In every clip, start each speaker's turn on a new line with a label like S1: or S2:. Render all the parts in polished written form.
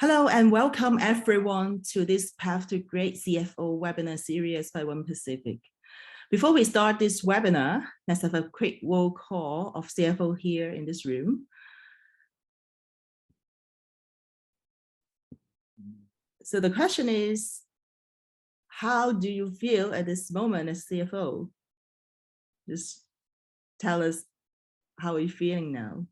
S1: Hello and welcome everyone to this Path to Great CFO Webinar Series by One Pacific. Before we start this webinar, let's have a quick roll call of CFO here in this room. So the question is, how do you feel at this moment as CFO? Just tell us how you're feeling now.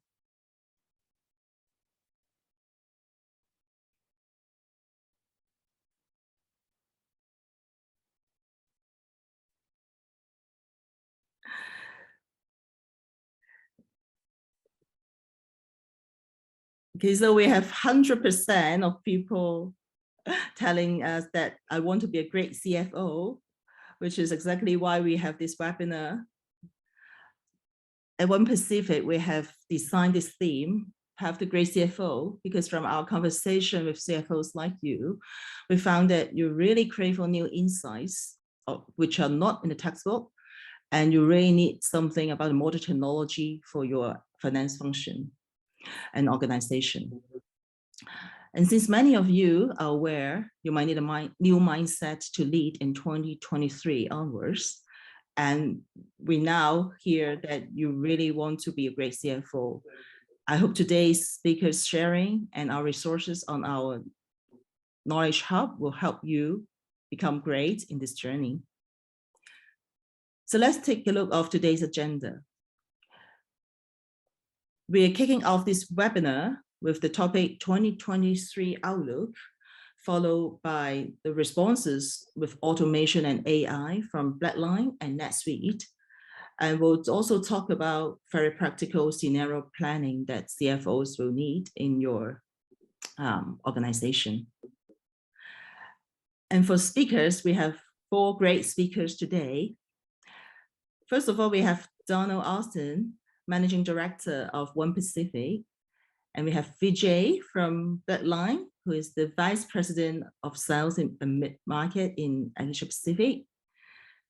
S1: Okay, so we have 100% of people telling us that I want to be a great CFO, which is exactly why we have this webinar. At One Pacific, we have designed this theme, Path to Great CFO, because from our conversation with CFOs like you, we found that you really crave for new insights, which are not in the textbook, and you really need something about modern technology for your finance function and organization. And since many of you are aware, you might need a new mindset to lead in 2023 onwards. And we now hear that you really want to be a great CFO. I hope today's speakers sharing and our resources on our Knowledge Hub will help you become great in this journey. So let's take a look at today's agenda. We are kicking off this webinar with the topic 2023 Outlook, followed by the responses with automation and AI from BlackLine and NetSuite. And we'll also talk about very practical scenario planning that CFOs will need in your organization. And for speakers, we have 4 great speakers today. First of all, we have Donald Austin, Managing Director of One Pacific. And we have Vijay from BlackLine, who is the Vice President of Sales in Mid-Market in Asia Pacific.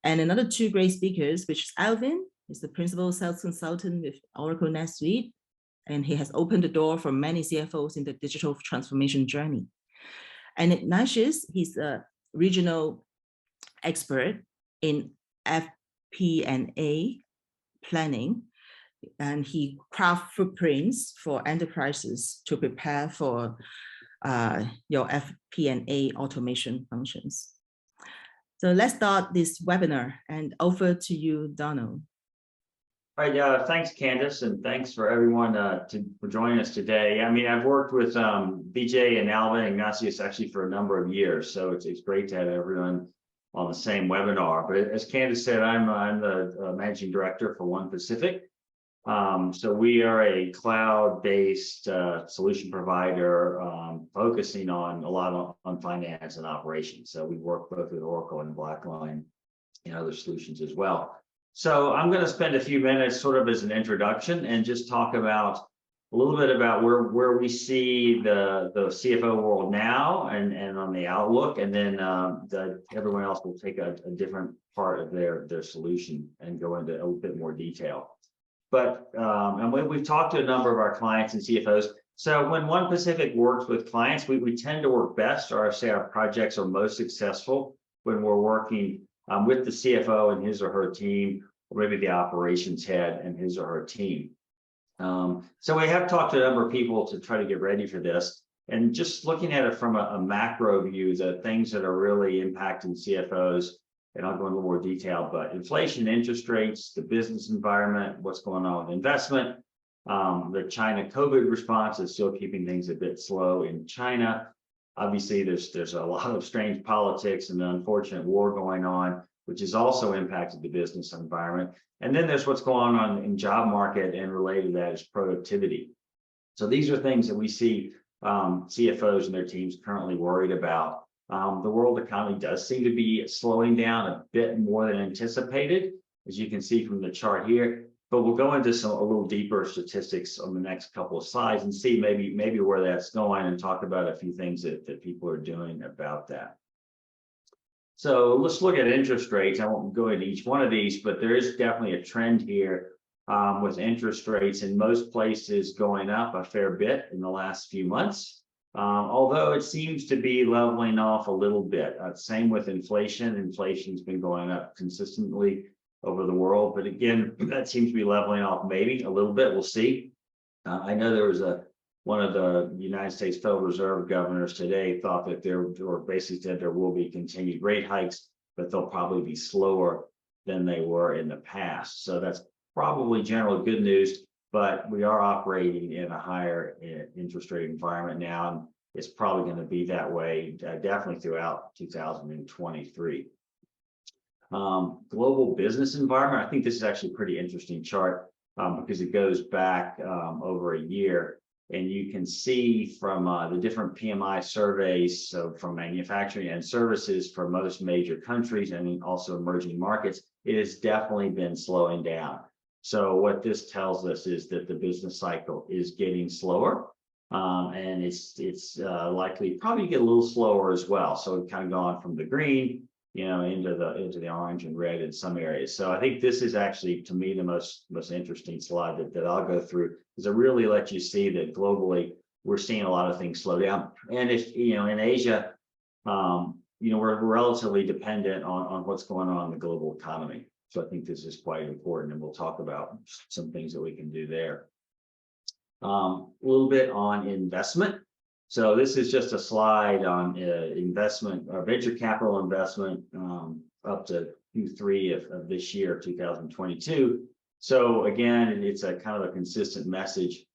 S1: And another 2 great speakers, which is Alvin, is the Principal Sales Consultant with Oracle NetSuite. And he has opened the door for many CFOs in the digital transformation journey. And Ignatius, he's a regional expert in FP&A planning. And he crafts footprints for enterprises to prepare for your FP&A automation functions. So let's start this webinar, and over to you, Donald.
S2: All right, thanks, Candace, and thanks for everyone for joining us today. I mean, I've worked with Vijay and Alvin and Ignatius actually for a number of years, so it's great to have everyone on the same webinar. But as Candace said, I'm the Managing Director for One Pacific. So we are a cloud-based solution provider focusing on a lot on finance and operations. So we work both with Oracle and BlackLine and other solutions as well. So I'm going to spend a few minutes sort of as an introduction and just talk about a little bit about where we see the CFO world now and on the outlook, and then everyone else will take a different part of their solution and go into a little bit more detail. But and we've talked to a number of our clients and CFOs. So when One Pacific works with clients, we tend to work best, or say our projects are most successful when we're working with the CFO and his or her team, or maybe the operations head and his or her team. So we have talked to a number of people to try to get ready for this. And just looking at it from a macro view, the things that are really impacting CFOs, and I'll go into more detail, but inflation, interest rates, the business environment, what's going on with investment, the China COVID response is still keeping things a bit slow in China. Obviously, there's a lot of strange politics and the unfortunate war going on, which has also impacted the business environment. And then there's what's going on in job market, and related to that is productivity. So these are things that we see CFOs and their teams currently worried about. The world economy does seem to be slowing down a bit more than anticipated, as you can see from the chart here. But we'll go into a little deeper statistics on the next couple of slides and see maybe where that's going, and talk about a few things that people are doing about that. So let's look at interest rates. I won't go into each one of these, but there is definitely a trend here with interest rates in most places going up a fair bit in the last few months. although it seems to be leveling off a little bit. Same with inflation. Inflation's been going up consistently over the world, but again, that seems to be leveling off maybe a little bit. We'll see. I know there was one of the United States Federal Reserve governors today thought that or basically said there will be continued rate hikes, but they'll probably be slower than they were in the past. So that's probably general good news, but we are operating in a higher interest rate environment now, and it's probably going to be that way definitely throughout 2023. Global business environment. I think this is actually a pretty interesting chart because it goes back over a year. And you can see from the different PMI surveys, so from manufacturing and services for most major countries and also emerging markets, it has definitely been slowing down. So what this tells us is that the business cycle is getting slower, and it's likely probably get a little slower as well. So we've kind of gone from the green, into the orange and red in some areas. So I think this is actually, to me, the most interesting slide that I'll go through, because it really lets you see that globally we're seeing a lot of things slow down. And if in Asia, we're relatively dependent on what's going on in the global economy. So I think this is quite important, and we'll talk about some things that we can do there. A little bit on investment. So this is just a slide on investment or venture capital investment up to Q3 of this year, 2022. So again, it's a kind of a consistent message.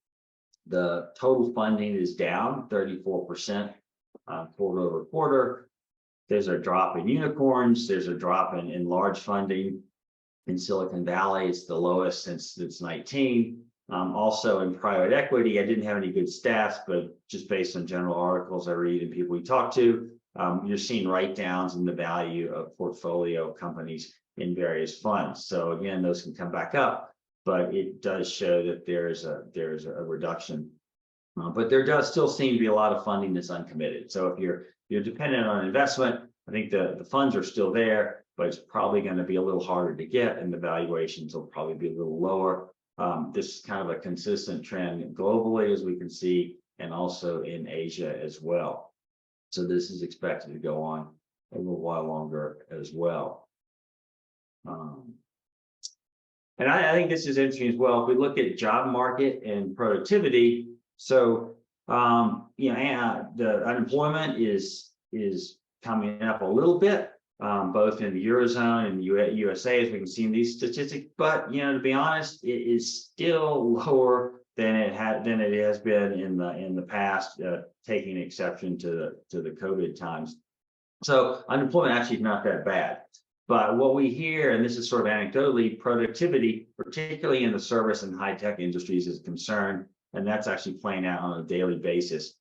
S2: The total funding is down 34% quarter over quarter. There's a drop in unicorns. There's a drop in large funding in Silicon Valley. It's the lowest since 19. Also in private equity, I didn't have any good stats, but just based on general articles I read and people we talk to, you're seeing write-downs in the value of portfolio companies in various funds. So again, those can come back up, but it does show that there's a reduction. But there does still seem to be a lot of funding that's uncommitted. So if you're dependent on investment, I think the funds are still there, but it's probably going to be a little harder to get, and the valuations will probably be a little lower. This is kind of a consistent trend globally, as we can see, and also in Asia as well. So this is expected to go on a little while longer as well. And I think this is interesting as well. If we look at job market and productivity, so the unemployment is coming up a little bit, both in the Eurozone and the USA, as we can see in these statistics. But to be honest, it is still lower than it has been in the past, taking exception to the COVID times. So unemployment actually is not that bad. But what we hear, and this is sort of anecdotally, productivity, particularly in the service and high-tech industries, is a concern, and that's actually playing out on a daily basis.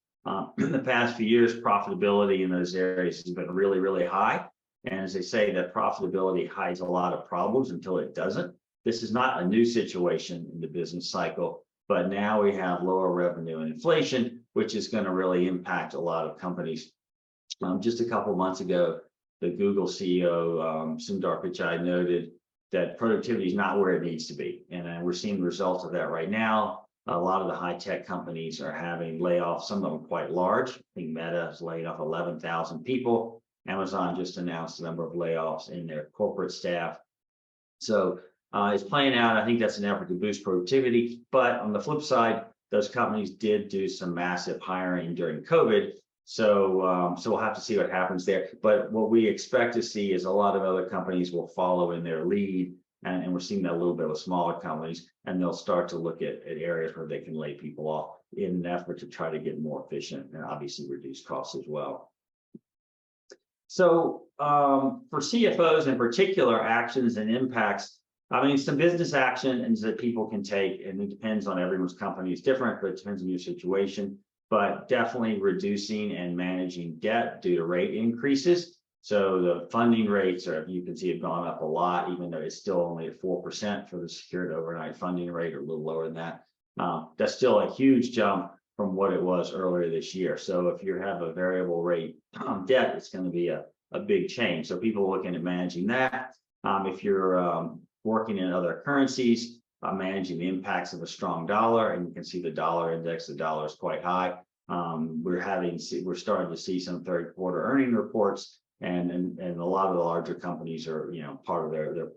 S2: In the past few years, profitability in those areas has been really, really high. And as they say, that profitability hides a lot of problems until it doesn't. This is not a new situation in the business cycle, but now we have lower revenue and inflation, which is going to really impact a lot of companies. Just a couple of months ago, the Google CEO, Sundar Pichai, noted that productivity is not where it needs to be. And we're seeing the results of that right now. A lot of the high-tech companies are having layoffs, some of them quite large. I think Meta has laid off 11,000 people. Amazon just announced a number of layoffs in their corporate staff. So it's playing out. I think that's an effort to boost productivity. But on the flip side, those companies did do some massive hiring during COVID. So we'll have to see what happens there. But what we expect to see is a lot of other companies will follow in their lead. And we're seeing that a little bit with smaller companies, and they'll start to look at areas where they can lay people off in an effort to try to get more efficient and obviously reduce costs as well. So for CFOs in particular, actions and impacts, I mean, some business actions that people can take, and it depends on everyone's company, is different, but it depends on your situation, but definitely reducing and managing debt due to rate increases. So the funding rates are, you can see, have gone up a lot, even though it's still only at 4% for the secured overnight funding rate, or a little lower than that. That's still a huge jump from what it was earlier this year. So if you have a variable rate debt, it's going to be a big change. So people are looking at managing that. If you're working in other currencies, managing the impacts of a strong dollar, and you can see the dollar index, the dollar is quite high. we're starting to see some third quarter earning reports, and a lot of the larger companies are, part of their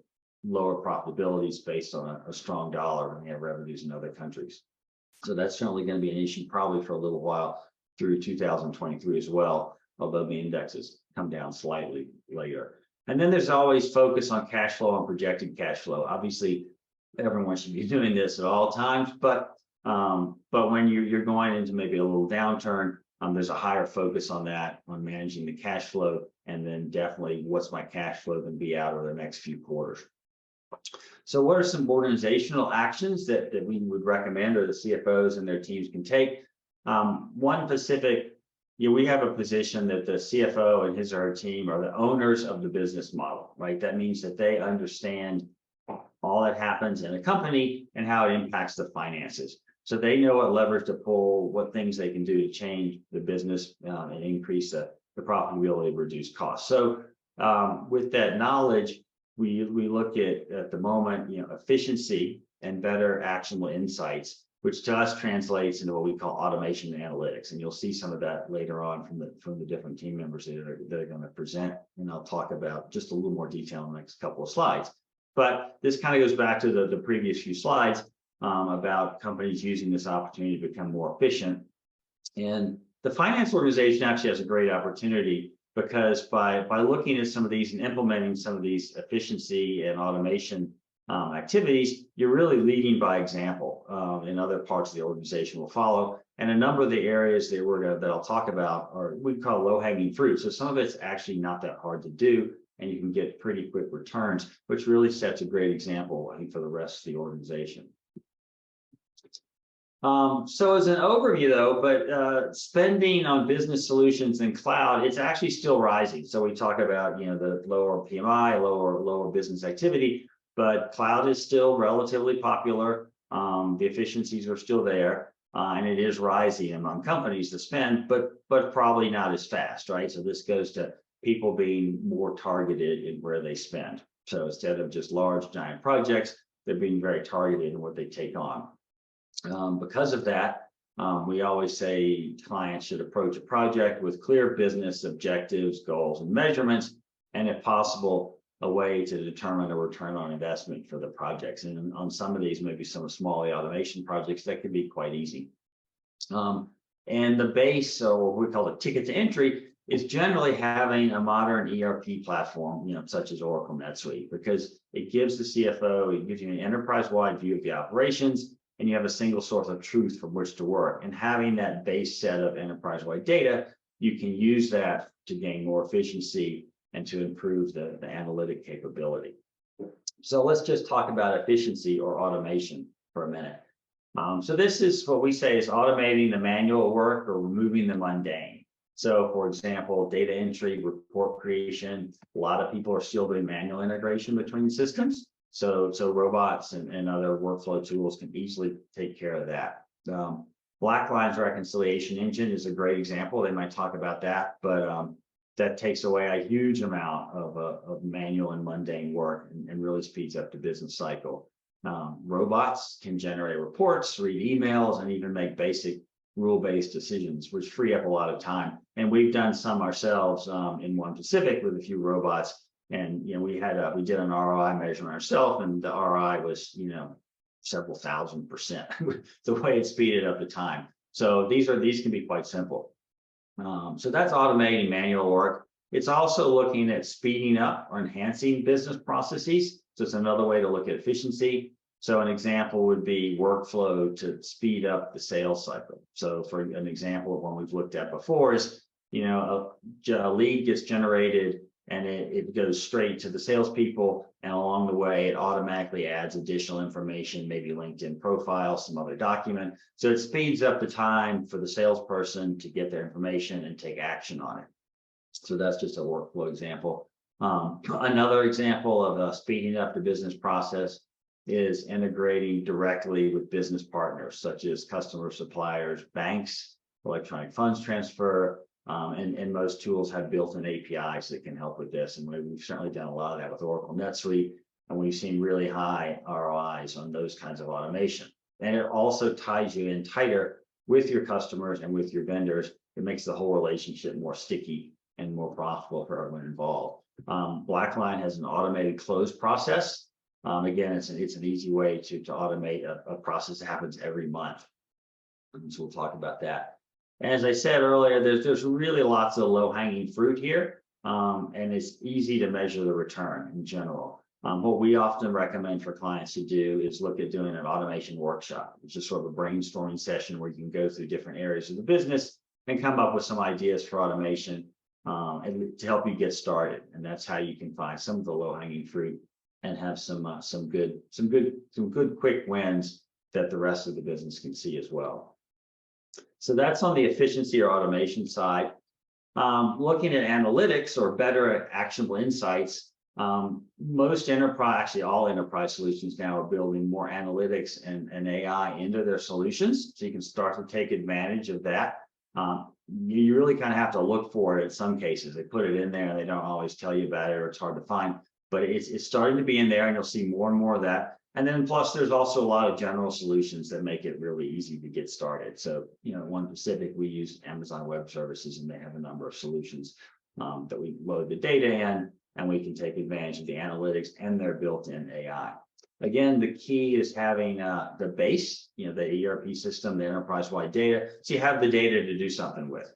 S2: lower profitability is based on a strong dollar, and they have revenues in other countries. So that's certainly going to be an issue probably for a little while through 2023 as well, although the indexes come down slightly later. And then there's always focus on cash flow and projected cash flow. Obviously, everyone should be doing this at all times, but when you're going into maybe a little downturn, there's a higher focus on that, on managing the cash flow, and then definitely what's my cash flow going to be out over the next few quarters. So what are some organizational actions that we would recommend, or the CFOs and their teams can take? One specific, we have a position that the CFO and his or her team are the owners of the business model, right? That means that they understand all that happens in a company and how it impacts the finances. So they know what levers to pull, what things they can do to change the business and increase the profitability, reduce costs. So with that knowledge, we look at the moment, efficiency and better actionable insights, which to us translates into what we call automation and analytics. And you'll see some of that later on from the different team members that are going to present. And I'll talk about just a little more detail in the next couple of slides. But this kind of goes back to the previous few slides about companies using this opportunity to become more efficient. And the finance organization actually has a great opportunity, because by looking at some of these and implementing some of these efficiency and automation activities, you're really leading by example, and other parts of the organization will follow. And a number of the areas that I'll talk about are we call low-hanging fruit. So some of it's actually not that hard to do, and you can get pretty quick returns, which really sets a great example, I think, for the rest of the organization. So as an overview, though, but spending on business solutions and cloud, it's actually still rising. So we talk about, the lower PMI, lower business activity, but cloud is still relatively popular. The efficiencies are still there, and it is rising among companies to spend, but probably not as fast, right? So this goes to people being more targeted in where they spend. So instead of just large, giant projects, they're being very targeted in what they take on. Because of that, we always say clients should approach a project with clear business objectives, goals, and measurements, and if possible, a way to determine a return on investment for the projects. And on some of these, maybe some small automation projects, that could be quite easy. And the base, or what we call the ticket to entry, is generally having a modern ERP platform, such as Oracle NetSuite, because it gives the CFO, it gives you an enterprise-wide view of the operations, and you have a single source of truth from which to work. And having that base set of enterprise-wide data, you can use that to gain more efficiency and to improve the analytic capability. So let's just talk about efficiency or automation for a minute. So this is what we say is automating the manual work or removing the mundane. So for example, data entry, report creation, a lot of people are still doing manual integration between systems. So robots and other workflow tools can easily take care of that. BlackLine's reconciliation engine is a great example. They might talk about that, but that takes away a huge amount of manual and mundane work and really speeds up the business cycle. Robots can generate reports, read emails, and even make basic rule-based decisions, which free up a lot of time. And we've done some ourselves in One Pacific with a few robots. And we did an ROI measurement ourselves, and the ROI was several thousand%. The way it speeded up the time. So these can be quite simple. So that's automating manual work. It's also looking at speeding up or enhancing business processes. So it's another way to look at efficiency. So an example would be workflow to speed up the sales cycle. So for an example of one we've looked at before is, a lead gets generated and it goes straight to the salespeople, and along the way, it automatically adds additional information, maybe LinkedIn profile, some other document. So it speeds up the time for the salesperson to get their information and take action on it. So that's just a workflow example. Another example of speeding up the business process is integrating directly with business partners, such as customers, suppliers, banks, electronic funds transfer, and most tools have built-in APIs that can help with this. And we've certainly done a lot of that with Oracle NetSuite, and we've seen really high ROIs on those kinds of automation. And it also ties you in tighter with your customers and with your vendors. It makes the whole relationship more sticky and more profitable for everyone involved. BlackLine has an automated close process. Again, it's an easy way to automate a process that happens every month. So we'll talk about that. And as I said earlier, there's really lots of low-hanging fruit here, and it's easy to measure the return in general. What we often recommend for clients to do is look at doing an automation workshop, which is sort of a brainstorming session where you can go through different areas of the business and come up with some ideas for automation and to help you get started. And that's how you can find some of the low-hanging fruit and have some good quick wins that the rest of the business can see as well. So that's on the efficiency or automation side. Looking at analytics or better actionable insights, most enterprise, actually all enterprise solutions now are building more analytics and AI into their solutions. So you can start to take advantage of that. You really kind of have to look for it in some cases. They put it in there and they don't always tell you about it, or it's hard to find, but it's starting to be in there and you'll see more and more of that. And then plus there's also a lot of general solutions that make it really easy to get started. So, one specific, we use Amazon Web Services, and they have a number of solutions that we load the data in, and we can take advantage of the analytics and their built-in AI. Again, the key is having the base, the ERP system, the enterprise-wide data, so you have the data to do something with.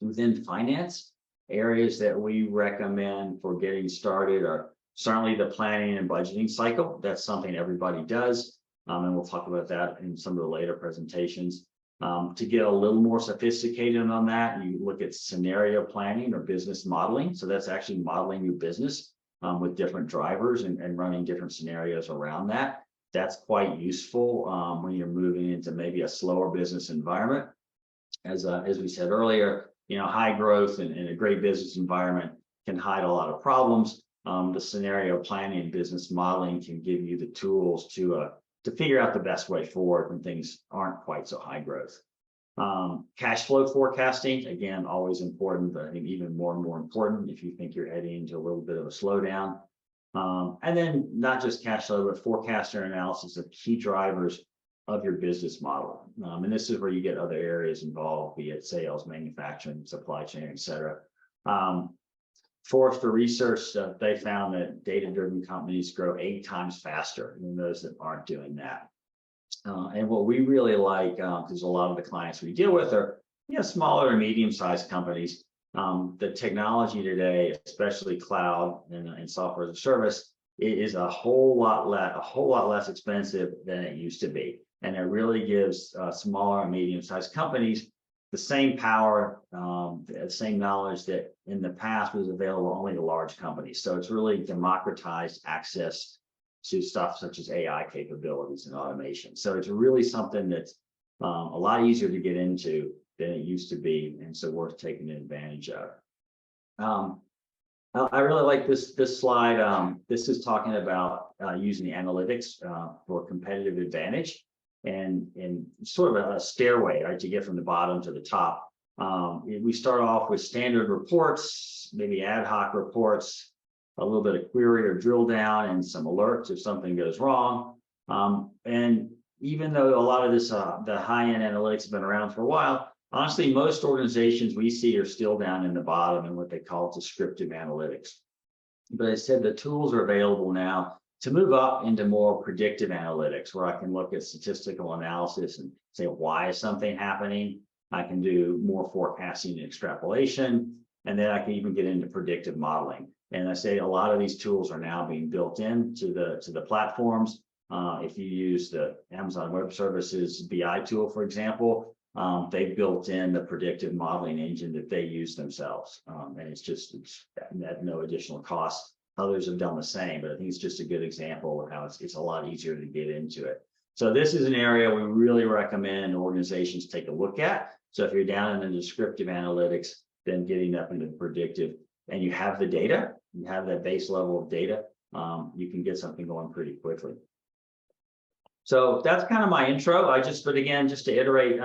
S2: Within finance, areas that we recommend for getting started are certainly the planning and budgeting cycle. That's something everybody does, and we'll talk about that in some of the later presentations. To get a little more sophisticated on that, you look at scenario planning or business modeling. So that's actually modeling your business with different drivers and running different scenarios around that. That's quite useful when you're moving into maybe a slower business environment. As we said earlier, high growth and a great business environment can hide a lot of problems. The scenario planning and business modeling can give you the tools to figure out the best way forward when things aren't quite so high growth. Cash flow forecasting, again, always important, but I think even more and more important if you think you're heading into a little bit of a slowdown. And then not just cash flow, but forecasting and analysis of key drivers of your business model. And this is where you get other areas involved, be it sales, manufacturing, supply chain, et cetera. Forrester research, they found that data-driven companies grow 8 times faster than those that aren't doing that. And what we really like, because a lot of the clients we deal with are smaller or medium-sized companies. The technology today, especially cloud and software as a service, it is a whole lot less expensive than it used to be, and it really gives smaller and medium-sized companies the same power, the same knowledge that in the past was available only to large companies. So it's really democratized access to stuff such as AI capabilities and automation. So it's really something that's a lot easier to get into than it used to be, and so worth taking advantage of. I really like this slide. This is talking about using the analytics for competitive advantage. And sort of a stairway, right, to get from the bottom to the top. We start off with standard reports, maybe ad hoc reports, a little bit of query or drill down, and some alerts if something goes wrong. And even though a lot of this, the high-end analytics have been around for a while, honestly, most organizations we see are still down in the bottom in what they call descriptive analytics. But as I said, the tools are available now to move up into more predictive analytics, where I can look at statistical analysis and say, why is something happening? I can do more forecasting and extrapolation, and then I can even get into predictive modeling. And I say a lot of these tools are now being built into the platforms. If you use the Amazon Web Services BI tool, for example, they built in the predictive modeling engine that they use themselves. And it's at no additional cost. Others have done the same, but I think it's just a good example of how it's a lot easier to get into it. So this is an area we really recommend organizations take a look at. So if you're down in the descriptive analytics, then getting up into the predictive, and you have the data, you have that base level of data, you can get something going pretty quickly. So that's kind of my intro. But again, just to iterate,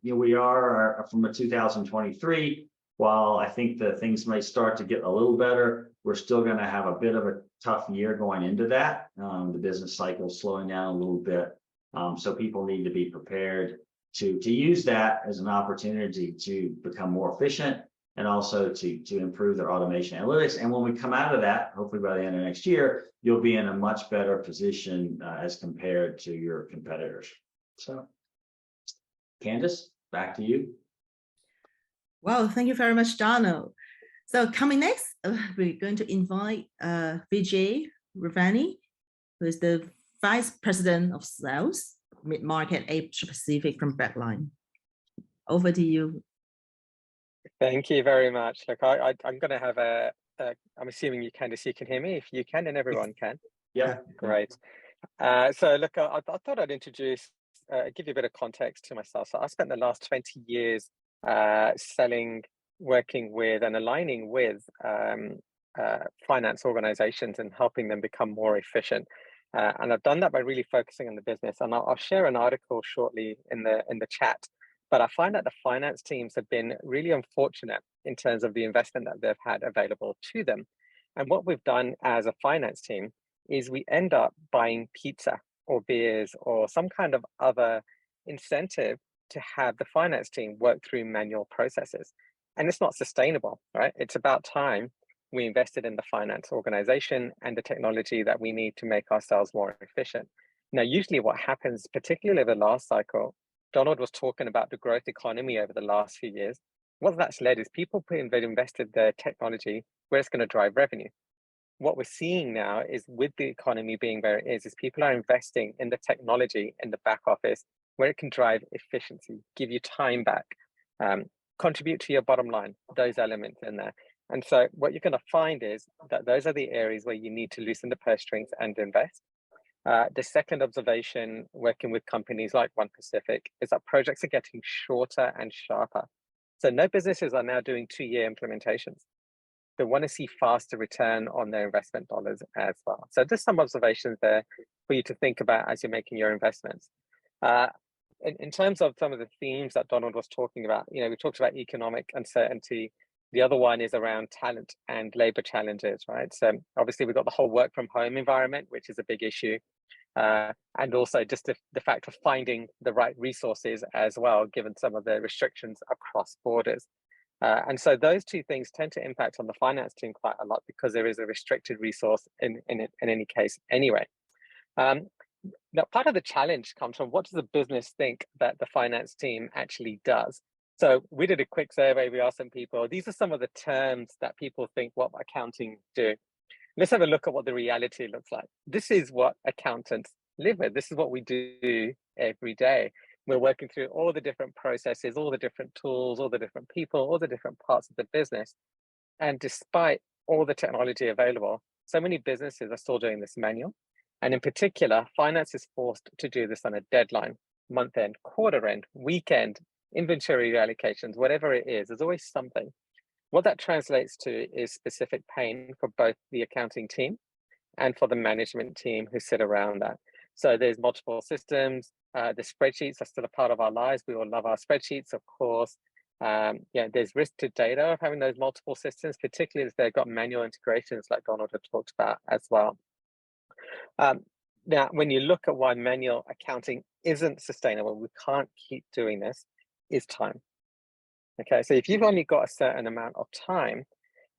S2: we are from a 2023. While I think that things may start to get a little better, we're still going to have a bit of a tough year going into that. The business cycle is slowing down a little bit. So people need to be prepared to use that as an opportunity to become more efficient and also to improve their automation analytics. And when we come out of that, hopefully by the end of next year, you'll be in a much better position as compared to your competitors. So, Candace, back to you.
S1: Well, thank you very much, Donald. So coming next, we're going to invite Vijay Raghvani, who is the Vice President of Sales, Mid-Market Asia Pacific from BlackLine. Over to you.
S3: Thank you very much. Look, I'm going to have I'm assuming you can hear me. If you can, and everyone can.
S2: Yeah.
S3: Great. So look, I thought I'd introduce, give you a bit of context to myself. So I spent the last 20 years selling, working with and aligning with finance organizations and helping them become more efficient. And I've done that by really focusing on the business. And I'll share an article shortly in the chat. But I find that the finance teams have been really unfortunate in terms of the investment that they've had available to them. And what we've done as a finance team is we end up buying pizza or beers or some kind of other incentive to have the finance team work through manual processes. And it's not sustainable, right? It's about time we invested in the finance organization and the technology that we need to make ourselves more efficient. Now, usually what happens, particularly over the last cycle, Donald was talking about the growth economy over the last few years. What that's led is people invested their technology where it's going to drive revenue. What we're seeing now is with the economy being where it is people are investing in the technology in the back office where it can drive efficiency, give you time back, contribute to your bottom line, those elements in there. And so what you're going to find is that those are the areas where you need to loosen the purse strings and invest. The second observation, working with companies like One Pacific, is that projects are getting shorter and sharper. So no businesses are now doing 2-year implementations. They want to see faster return on their investment dollars as well. So there's some observations there for you to think about as you're making your investments. In terms of some of the themes that Donald was talking about, we talked about economic uncertainty. The other one is around talent and labor challenges, right? So obviously we've got the whole work from home environment, which is a big issue. And also just the fact of finding the right resources as well, given some of the restrictions across borders. And so those two things tend to impact on the finance team quite a lot because there is a restricted resource in any case anyway. Now, part of the challenge comes from what does the business think that the finance team actually does? So we did a quick survey. We asked some people, these are some of the terms that people think what accounting do. Let's have a look at what the reality looks like. This is what accountants live with. This is what we do every day. We're working through all the different processes, all the different tools, all the different people, all the different parts of the business. And despite all the technology available, so many businesses are still doing this manual. And in particular, finance is forced to do this on a deadline, month end, quarter end, weekend, inventory reallocations, whatever it is, there's always something. What that translates to is specific pain for both the accounting team and for the management team who sit around that. So there's multiple systems. The spreadsheets are still a part of our lives. We all love our spreadsheets, of course. There's risk to data of having those multiple systems, particularly if they've got manual integrations like Donald had talked about as well. Now, when you look at why manual accounting isn't sustainable, we can't keep doing this, is time. Okay, so if you've only got a certain amount of time,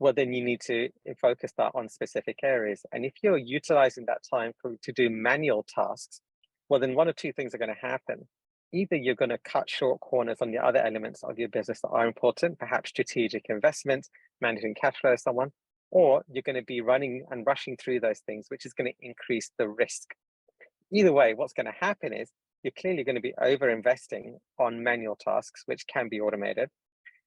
S3: well, then you need to focus that on specific areas. And if you're utilizing that time to do manual tasks, well, then one of two things are going to happen. Either you're going to cut short corners on the other elements of your business that are important, perhaps strategic investments, managing cash flow, someone, or you're going to be running and rushing through those things, which is going to increase the risk. Either way, what's going to happen is you're clearly going to be over-investing on manual tasks, which can be automated.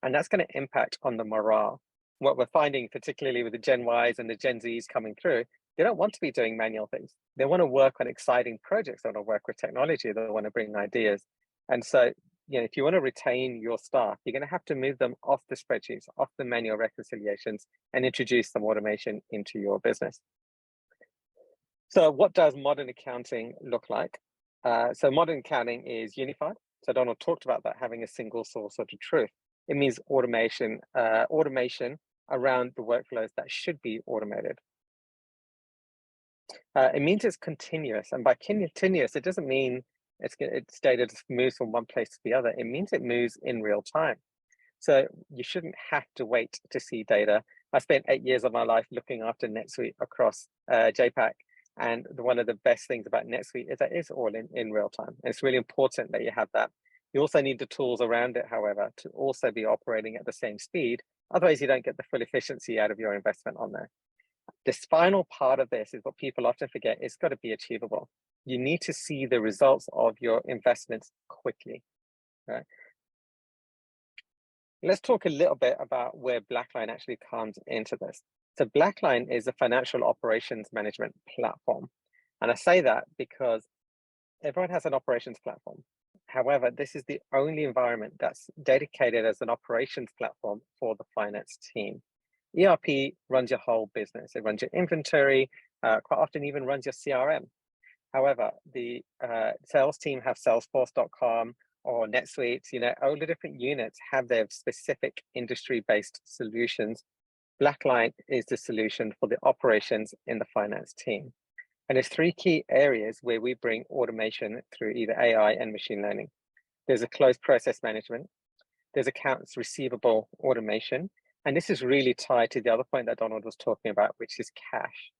S3: And that's going to impact on the morale. What we're finding, particularly with the Gen Ys and the Gen Zs coming through, they don't want to be doing manual things. They want to work on exciting projects. They want to work with technology. They want to bring ideas. And so, if you want to retain your staff, you're going to have to move them off the spreadsheets, off the manual reconciliations, and introduce some automation into your business. So what does modern accounting look like? So modern accounting is unified. So Donald talked about that, having a single source of the truth. It means automation around the workflows that should be automated. It means it's continuous. And by continuous, it doesn't mean It's data just moves from one place to the other. It means it moves in real time. So you shouldn't have to wait to see data. I spent 8 years of my life looking after NetSuite across JPAC. And one of the best things about NetSuite is that it's all in real time. And it's really important that you have that. You also need the tools around it, however, to also be operating at the same speed. Otherwise, you don't get the full efficiency out of your investment on there. This final part of this is what people often forget. It's got to be achievable. You need to see the results of your investments quickly, right? Let's talk a little bit about where BlackLine actually comes into this. So BlackLine is a financial operations management platform. And I say that because everyone has an operations platform. However, this is the only environment that's dedicated as an operations platform for the finance team. ERP runs your whole business. It runs your inventory, quite often even runs your CRM. However, the sales team have Salesforce.com or NetSuite. All the different units have their specific industry-based solutions. BlackLine is the solution for the operations in the finance team. And there's 3 key areas where we bring automation through either AI and machine learning. There's a closed process management. There's accounts receivable automation. And this is really tied to the other point that Donald was talking about, which is cash.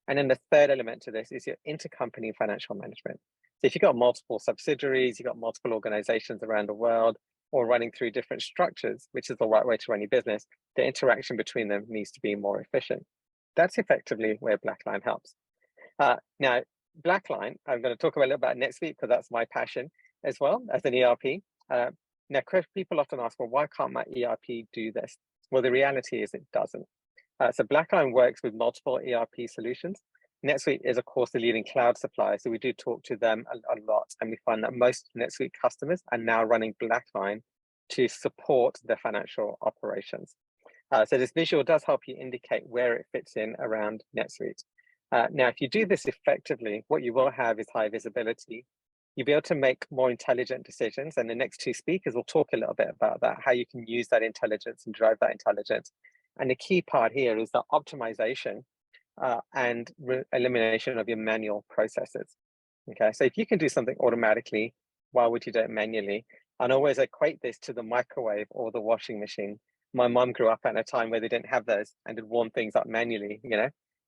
S3: And then the third element to this is your intercompany financial management. So if you've got multiple subsidiaries, you've got multiple organizations around the world, or running through different structures, which is the right way to run your business, the interaction between them needs to be more efficient. That's effectively where BlackLine helps. Now, BlackLine, I'm going to talk a little about NetSuite because that's my passion as well as an ERP. Now, people often ask, well, why can't my ERP do this? Well, the reality is it doesn't. So BlackLine works with multiple ERP solutions. NetSuite is, of course, the leading cloud supplier, so we do talk to them a lot, and we find that most NetSuite customers are now running BlackLine to support their financial operations. So this visual does help you indicate where it fits in around NetSuite. Now, if you do this effectively, what you will have is high visibility. You'll be able to make more intelligent decisions, and the next 2 speakers will talk a little bit about that, how you can use that intelligence and drive that intelligence. And the key part here is the optimization and elimination of your manual processes. Okay, so if you can do something automatically, why would you do it manually? And I always equate this to the microwave or the washing machine. My mom grew up at a time where they didn't have those and did warm things up manually,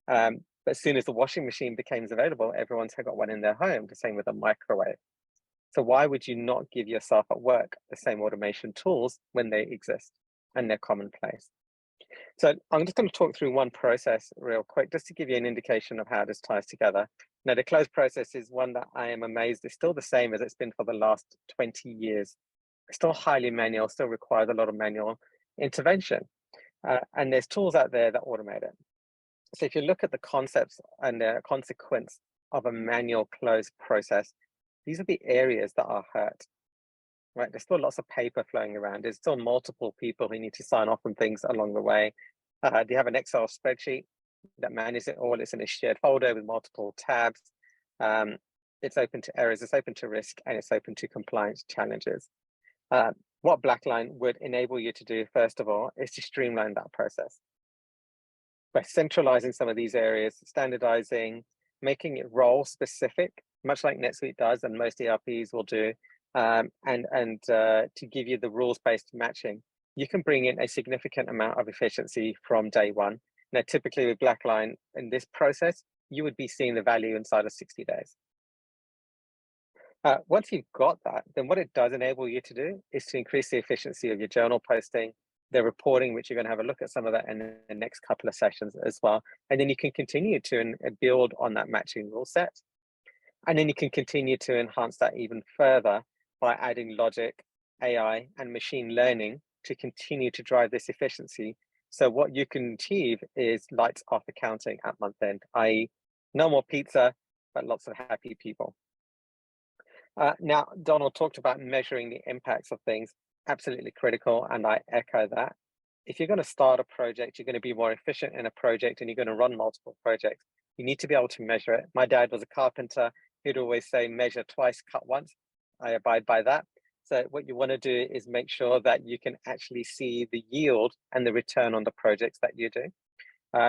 S3: but as soon as the washing machine became available, everyone's got one in their home, the same with the microwave. So why would you not give yourself at work the same automation tools when they exist and they're commonplace? So I'm just going to talk through one process real quick, just to give you an indication of how this ties together. Now, the closed process is one that I am amazed is still the same as it's been for the last 20 years. It's still highly manual, still requires a lot of manual intervention. And there's tools out there that automate it. So if you look at the concepts and the consequence of a manual closed process, these are the areas that are hurt, right? There's still lots of paper flowing around. There's still multiple people who need to sign off on things along the way. Do you have an Excel spreadsheet that manages it all? It's in a shared folder with multiple tabs. It's open to errors, it's open to risk, and it's open to compliance challenges. What BlackLine would enable you to do, first of all, is to streamline that process by centralizing some of these areas, standardizing, making it role specific, much like NetSuite does and most ERPs will do, and to give you the rules-based matching. You can bring in a significant amount of efficiency from day one. Now, typically with BlackLine, in this process, you would be seeing the value inside of 60 days. Once you've got that, then what it does enable you to do is to increase the efficiency of your journal posting, the reporting, which you're going to have a look at some of that in the next couple of sessions as well. And then you can continue to build on that matching rule set. And then you can continue to enhance that even further by adding logic, AI, and machine learning to continue to drive this efficiency. So what you can achieve is lights off accounting at month end, i.e. no more pizza, but lots of happy people. Now, Donald talked about measuring the impacts of things, absolutely critical, and I echo that. If you're going to start a project, you're going to be more efficient in a project, and you're going to run multiple projects, you need to be able to measure it. My dad was a carpenter. He'd always say, measure twice, cut once. I abide by that. So what you want to do is make sure that you can actually see the yield and the return on the projects that you do.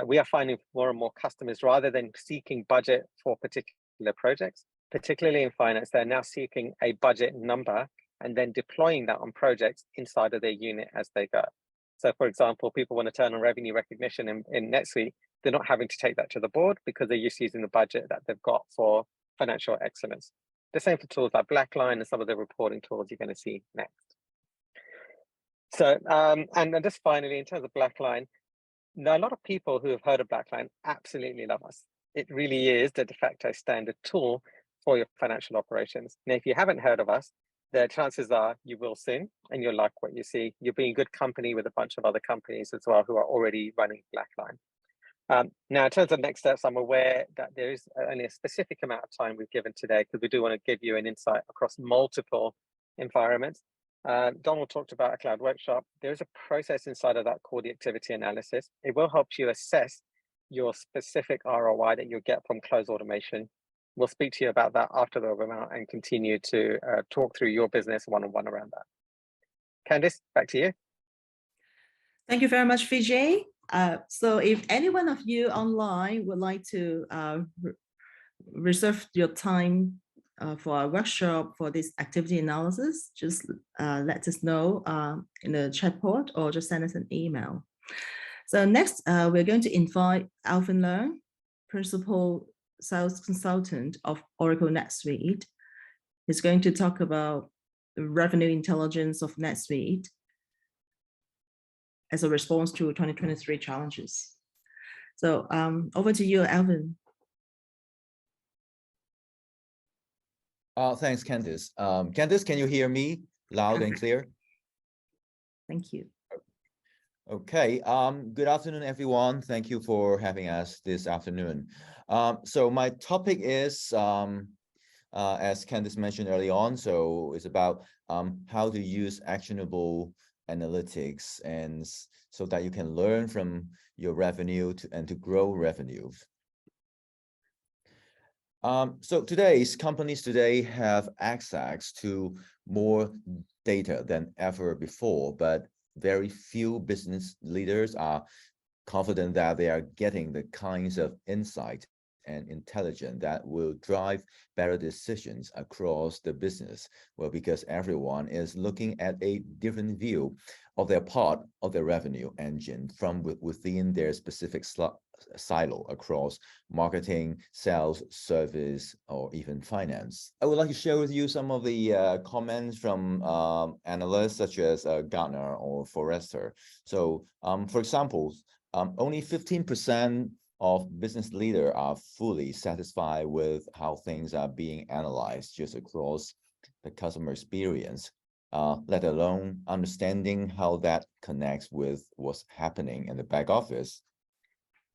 S3: We are finding more and more customers, rather than seeking budget for particular projects, particularly in finance, they're now seeking a budget number and then deploying that on projects inside of their unit as they go. So for example, people want to turn on revenue recognition in NetSuite, they're not having to take that to the board because they're used to using the budget that they've got for financial excellence. The same for tools like BlackLine and some of the reporting tools you're going to see next. So, and just finally, in terms of BlackLine, now a lot of people who have heard of BlackLine absolutely love us. It really is the de facto standard tool for your financial operations. Now, if you haven't heard of us, the chances are you will soon, and you'll like what you see. You'll be in good company with a bunch of other companies as well who are already running BlackLine. Now, in terms of next steps, I'm aware that there is only a specific amount of time we've given today because we do want to give you an insight across multiple environments. Donald talked about a cloud workshop. There is a process inside of that called the activity analysis. It will help you assess your specific ROI that you'll get from close automation. We'll speak to you about that after the webinar and continue to talk through your business one-on-one around that. Candice, back to you.
S1: Thank you very much, Vijay. So if any one of you online would like to reserve your time for our workshop for this activity analysis, just let us know in the chat pod or just send us an email. So next, we're going to invite Alvin Leung, Principal Sales Consultant of Oracle NetSuite. He's going to talk about the revenue intelligence of NetSuite as a response to 2023 challenges. So over to you, Alvin.
S4: Thanks, Candice. Candice, can you hear me loud and clear?
S1: Thank you.
S4: Okay, good afternoon, everyone. Thank you for having us this afternoon. So my topic is, as Candice mentioned early on, so it's about how to use actionable analytics and so that you can learn from your revenue and to grow revenue. So companies today have access to more data than ever before, but very few business leaders are confident that they are getting the kinds of insight and intelligence that will drive better decisions across the business. Well, because everyone is looking at a different view of their part of their revenue engine from within their specific silo across marketing, sales, service, or even finance. I would like to share with you some of the comments from analysts such as Gartner or Forrester. So, for example, only 15% of business leaders are fully satisfied with how things are being analyzed just across the customer experience, let alone understanding how that connects with what's happening in the back office.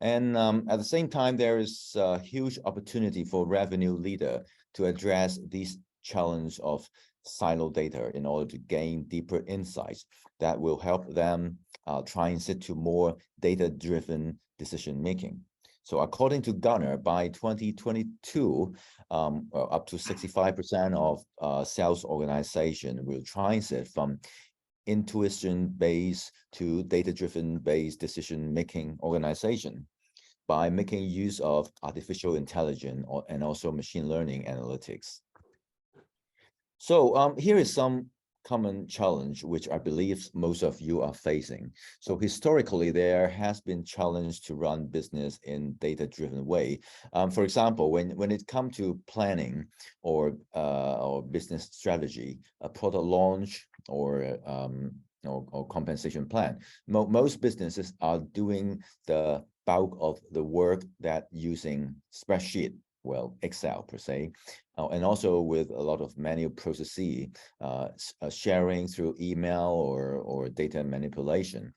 S4: And at the same time, there is a huge opportunity for revenue leader to address these challenge of silo data in order to gain deeper insights that will help them transit to more data-driven decision-making. So according to Gartner, by 2022, up to 65% of sales organization will transit from intuition-based to data-driven based decision-making organization by making use of artificial intelligence and also machine learning analytics. So here is some common challenge which I believe most of you are facing. So historically, there has been challenge to run business in data-driven way. For example, when it comes to planning or business strategy, a product launch or compensation plan, most businesses are doing the bulk of the work that using spreadsheet, well, Excel per se, and also with a lot of manual processes, sharing through email or data manipulation.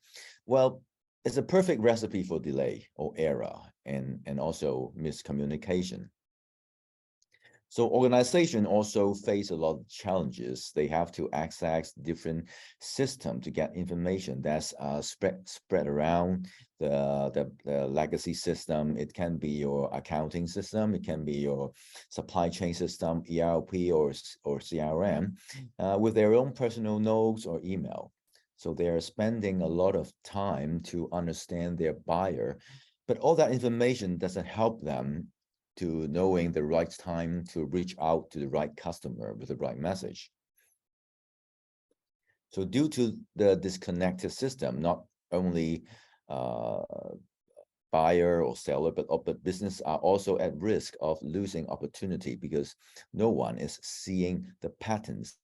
S4: Well, it's a perfect recipe for delay or error and also miscommunication. So organizations also face a lot of challenges. They have to access different systems to get information that's spread around the legacy system. It can be your accounting system. It can be your supply chain system, ERP or CRM, with their own personal notes or email. So they're spending a lot of time to understand their buyer, but all that information doesn't help them to knowing the right time to reach out to the right customer with the right message. So due to the disconnected system, not only buyer or seller, but business are also at risk of losing opportunity because no one is seeing the patterns,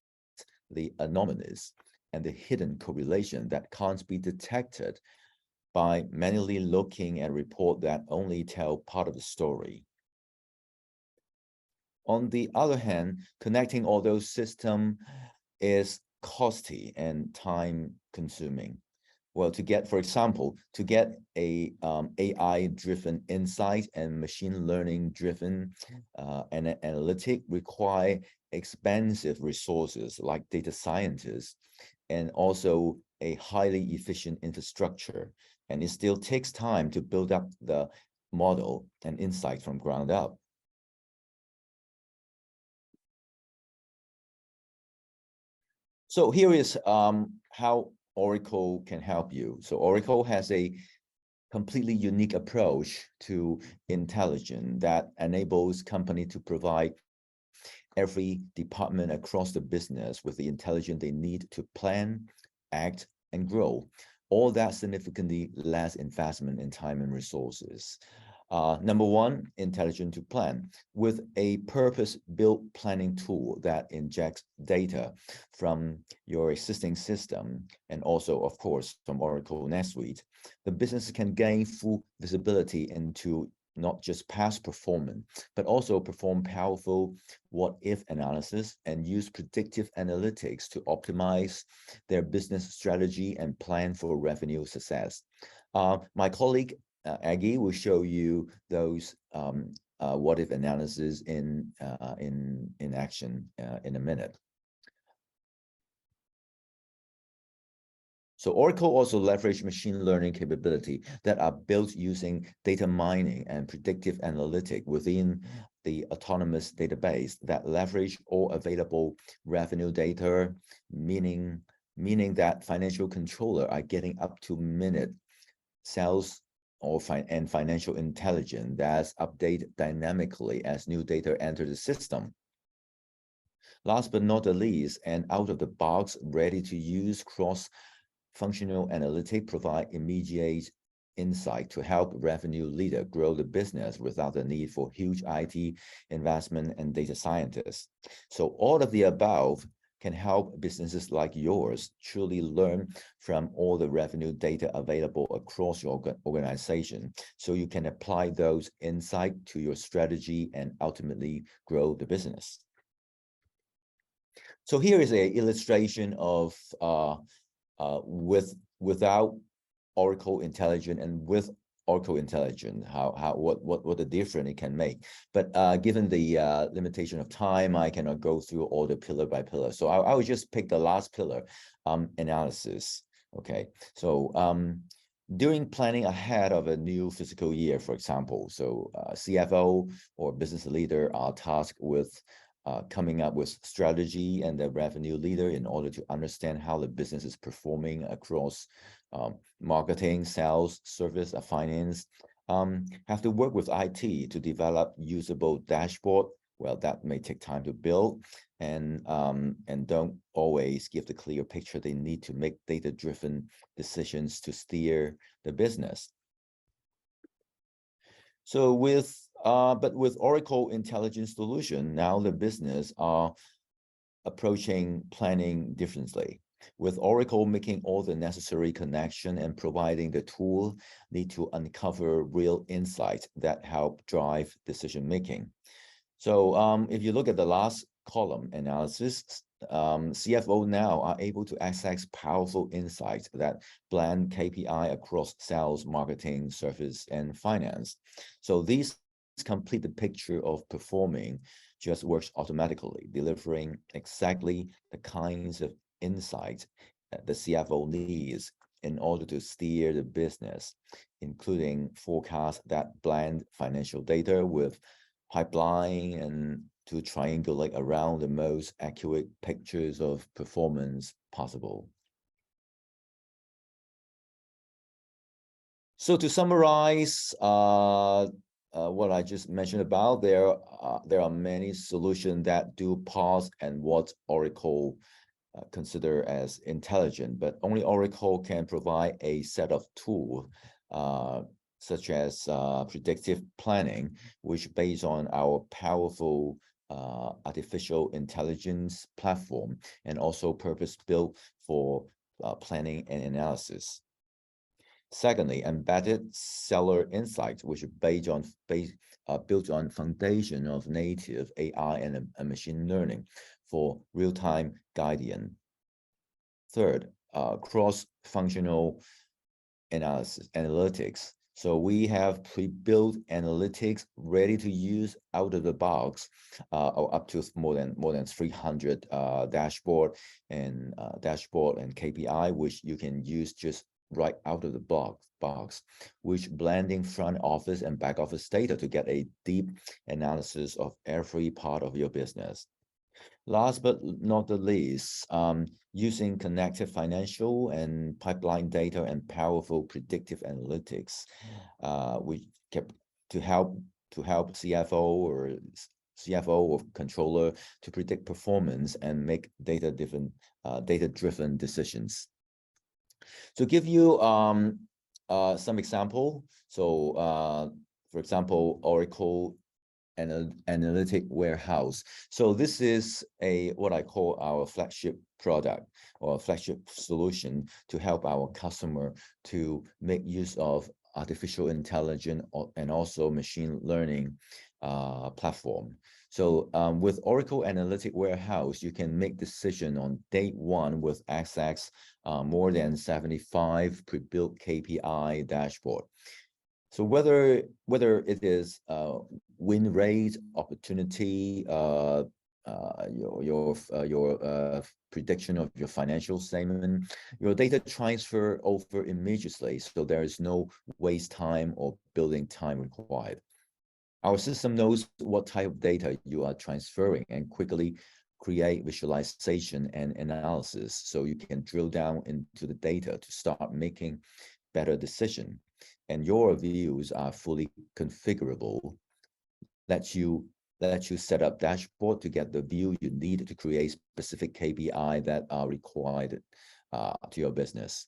S4: the anomalies, and the hidden correlation that can't be detected by manually looking at reports that only tell part of the story. On the other hand, connecting all those systems is costly and time consuming. Well, for example, to get a AI-driven insight and machine learning-driven analytic require expensive resources like data scientists and also a highly efficient infrastructure. And it still takes time to build up the model and insight from ground up. So here is how Oracle can help you. So Oracle has a completely unique approach to intelligence that enables company to provide every department across the business with the intelligence they need to plan, act, and grow. All that significantly less investment in time and resources. Number one, intelligent to plan with a purpose-built planning tool that injects data from your existing system and also, of course, from Oracle NetSuite. The business can gain full visibility into not just past performance, but also perform powerful what-if analysis and use predictive analytics to optimize their business strategy and plan for revenue success. My colleague Aggie will show you those what-if analysis in action in a minute. So Oracle also leverage machine learning capability that are built using data mining and predictive analytic within the autonomous database that leverage all available revenue data, meaning that financial controller are getting up to minute sales and financial intelligence that's updated dynamically as new data enter the system. Last but not the least, and out of the box, ready to use cross-functional analytics provide immediate insight to help revenue leader grow the business without the need for huge IT investment and data scientists. So all of the above can help businesses like yours truly learn from all the revenue data available across your organization, so you can apply those insights to your strategy and ultimately grow the business. So here is an illustration of without Oracle Intelligence and with Oracle Intelligence, what the difference it can make. But given the limitation of time, I cannot go through all the pillar by pillar. So I will just pick the last pillar, analysis. Okay, so during planning ahead of a new fiscal year, for example, so CFO or business leader are tasked with coming up with strategy, and the revenue leader in order to understand how the business is performing across marketing, sales, service, finance, have to work with IT to develop usable dashboard. Well, that may take time to build, and don't always give the clear picture they need to make data-driven decisions to steer the business. So but with Oracle Intelligence Solution, now the business are approaching planning differently. With Oracle making all the necessary connection and providing the tool need to uncover real insights that help drive decision making. So if you look at the last column, analysis, CFO now are able to access powerful insights that blend KPI across sales, marketing, service, and finance. So these complete the picture of performing just works automatically, delivering exactly the kinds of insights that the CFO needs in order to steer the business, including forecasts that blend financial data with pipeline and to triangulate around the most accurate pictures of performance possible. So to summarize, what I just mentioned about, there are many solutions that do parse and what Oracle consider as intelligent, but only Oracle can provide a set of tools such as predictive planning, which based on our powerful artificial intelligence platform and also purpose-built for planning and analysis. Secondly, embedded seller insights, which are built on foundation of native AI and machine learning for real-time guidance. Third, cross-functional analytics. So we have pre-built analytics ready to use out of the box, or up to more than 300 dashboard and KPI, which you can use just right out of the box, which blending front office and back office data to get a deep analysis of every part of your business. Last but not the least, using connected financial and pipeline data and powerful predictive analytics, which kept to help CFO or controller to predict performance and make data-driven decisions. To give you some example, so for example, Oracle Analytic Warehouse. So this is what I call our flagship product or flagship solution to help our customer to make use of artificial intelligence and also machine learning platform. So with Oracle Analytic Warehouse, you can make decision on day one with access more than 75 pre-built KPI dashboard. So whether it is win rate, opportunity, your prediction of your financial statement, your data transfer over immediately, so there is no waste time or building time required. Our system knows what type of data you are transferring and quickly create visualization and analysis, so you can drill down into the data to start making better decision. And your views are fully configurable. Let you set up dashboard to get the view you need to create specific KPI that are required to your business.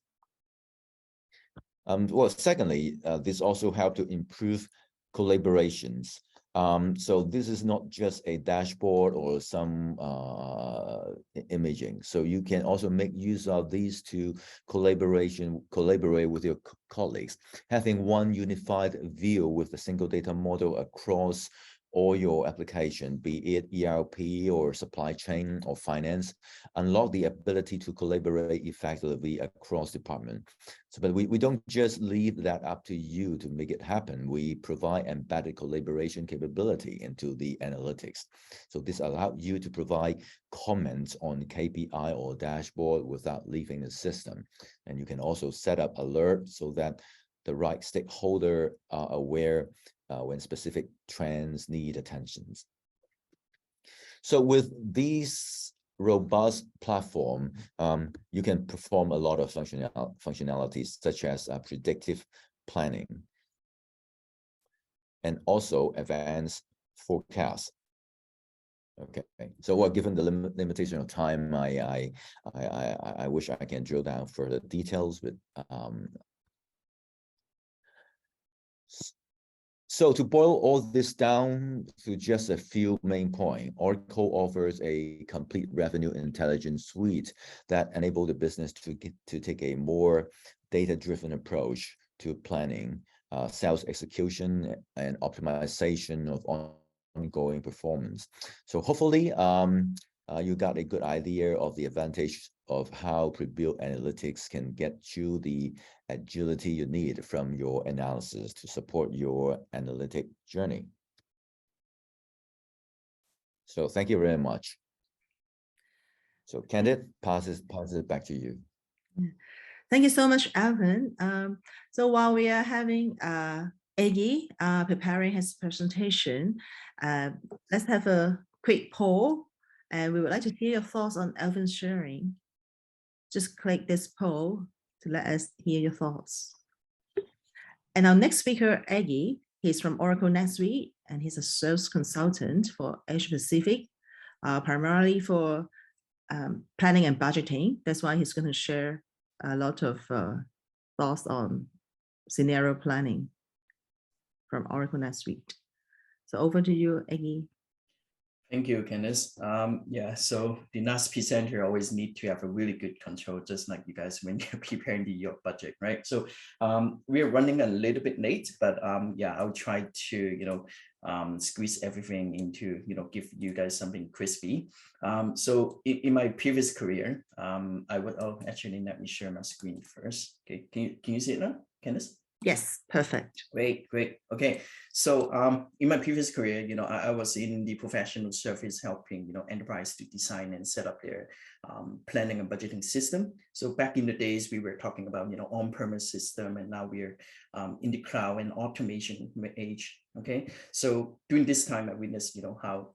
S4: Well, secondly, this also help to improve collaborations. So this is not just a dashboard or some imaging. So you can also make use of these to collaborate with your colleagues, having one unified view with a single data model across all your application, be it ERP or supply chain or finance, unlock the ability to collaborate effectively across department. So, but we don't just leave that up to you to make it happen. We provide embedded collaboration capability into the analytics. So this allows you to provide comments on KPI or dashboard without leaving the system. And you can also set up alerts so that the right stakeholder are aware when specific trends need attention. So with these robust platform, you can perform a lot of functionalities such as predictive planning and also advanced forecast. Okay, so well, given the limitation of time, I wish I can drill down further details, but so to boil all this down to just a few main points, Oracle offers a complete revenue intelligence suite that enable the business to take a more data-driven approach to planning, sales execution, and optimization of ongoing performance. So hopefully, you got a good idea of the advantage of how pre-built analytics can get you the agility you need from your analysis to support your analytic journey. So thank you very much. So Candid, pass it back to you.
S1: Thank you so much, Alvin. So while we are having Aggie preparing his presentation, let's have a quick poll, and we would like to hear your thoughts on Alvin's sharing. Just click this poll to let us hear your thoughts. And our next speaker, Aggie, He's from Oracle NetSuite, and he's a sales consultant for Asia Pacific, primarily for planning and budgeting. That's why he's going to share a lot of thoughts on scenario planning from Oracle NetSuite. So over to you, Iggy.
S5: Thank you, Candice. Yeah, so the last presenter always need to have a really good control, just like you guys when you're preparing your budget, right? So we're running a little bit late, but yeah, I'll try to, squeeze everything into, give you guys something crispy. So in my previous career, actually, let me share my screen first. Okay, can you see it now, Candice?
S1: Yes, perfect.
S5: Great. Okay, so in my previous career, I was in the professional service helping, enterprise to design and set up their planning and budgeting system. So back in the days, we were talking about, on-premise system, and now we're in the cloud and automation age. Okay, so during this time, I witnessed, how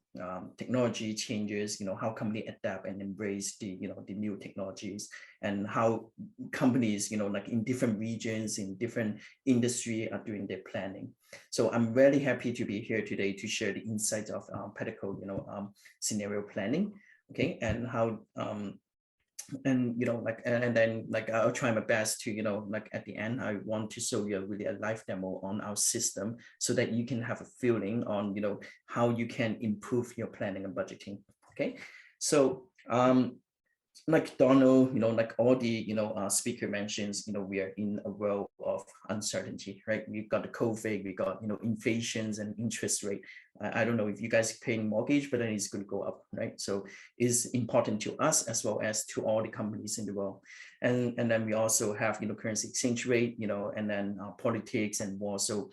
S5: technology changes, how company adapt and embrace the, the new technologies, and how companies, like in different regions, in different industry are doing their planning. So I'm really happy to be here today to share the insights of practical, scenario planning. Okay, and how and then I'll try my best to at the end I want to show you really a live demo on our system so that you can have a feeling on how you can improve your planning and budgeting. Okay, so like Donald, like all the speaker mentions, we are in a world of uncertainty, right? We've got the COVID, we got inflations and interest rate. I don't know if you guys are paying mortgage, but then it's going to go up, right? So it's important to us as well as to all the companies in the world. And then we also have currency exchange rate, and then politics and war. So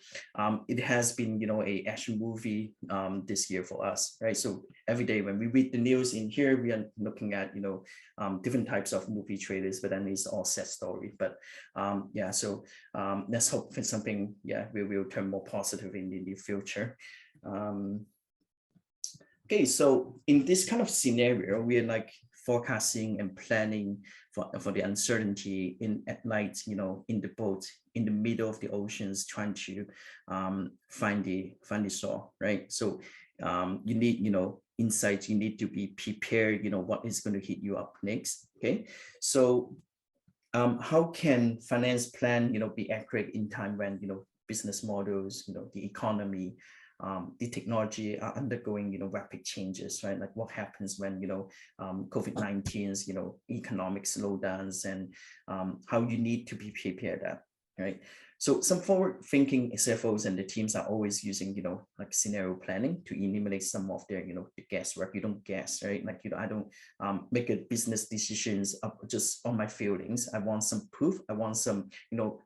S5: it has been a action movie this year for us, right? So every day when we read the news in here, we are looking at different types of movie trailers, but then it's all set story. But yeah, so let's hope for something, we will turn more positive in the future. Okay, so in this kind of scenario, we are forecasting and planning for the uncertainty at night, in the boat in the middle of the oceans, trying to find the shore, right? So you need insights, you need to be prepared, what is going to hit you up next. Okay, so how can finance plan be accurate in time when business models, the economy, the technology are undergoing rapid changes, right? Like what happens when COVID-19's economic slowdowns, and how you need to be prepared at, right? So some forward-thinking CFOs and the teams are always using like scenario planning to eliminate some of their the guesswork. You don't guess, right? Like I don't make a business decisions just on my feelings. I want some proof. I want some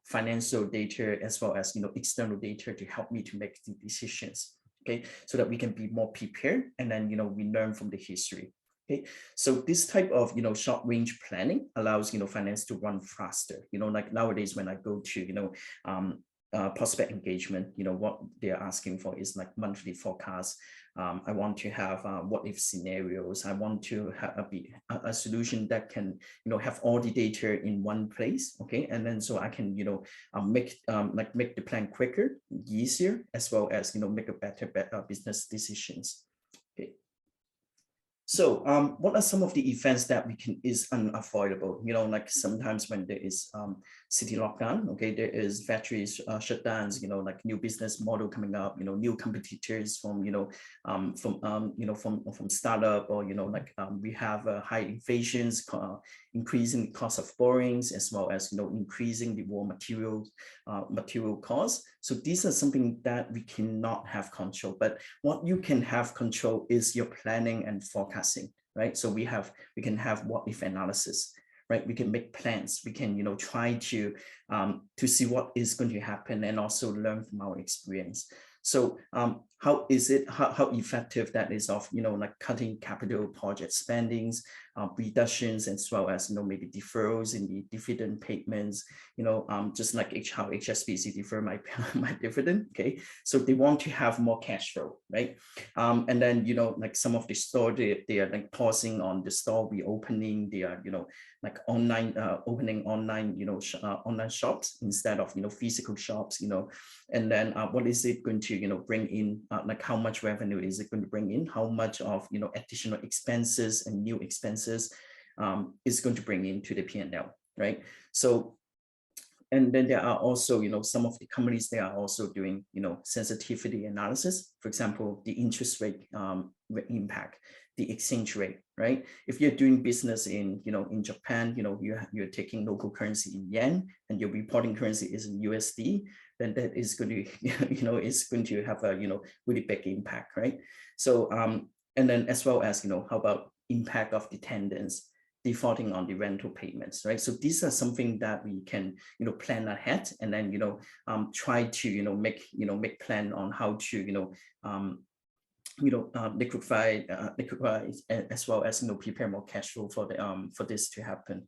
S5: financial data as well as external data to help me to make the decisions. Okay, so that we can be more prepared, and then we learn from the history. Okay, so this type of short range planning allows finance to run faster. Like nowadays when I go to prospect engagement, what they're asking for is like monthly forecasts. I want to have what if scenarios. I want to have a solution that can have all the data in one place. Okay, and then so I can make the plan quicker, easier, as well as make a better business decisions. Okay. So what are some of the events that is unavoidable? Like sometimes when there is city lockdown, okay, there is factories shutdowns, like new business model coming up, new competitors from from startup, or we have high inflations, increasing the cost of borrowings, as well as increasing the raw material costs. So these are something that we cannot have control, but what you can have control is your planning and forecasting, right? So we can have what if analysis, right? We can make plans. We can try to see what is going to happen, and also learn from our experience. So how effective that is of like cutting capital project spendings, reductions, as well as, maybe deferrals in the dividend payments, just like how HSBC defer my dividend. Okay, so they want to have more cash flow, right? And then, like some of the store, they are like pausing on the store reopening. They are, like online, opening online, online shops instead of, physical shops, and then what is it going to, bring in, like how much revenue is it going to bring in, how much of, additional expenses and new expenses is going to bring into the P&L, right? So, and then there are also, some of the companies, they are also doing, sensitivity analysis. For example, the interest rate impact, the exchange rate, right? If you're doing business in, in Japan, you're taking local currency in yen and your reporting currency is in USD, then that is going to, it's going to have a, really big impact, right? So, and then as well as, how about impact of the tenants defaulting on the rental payments, right? So these are something that we can, plan ahead, and then, try to, make plan on how to, liquefy as well as, prepare more cash flow for this to happen.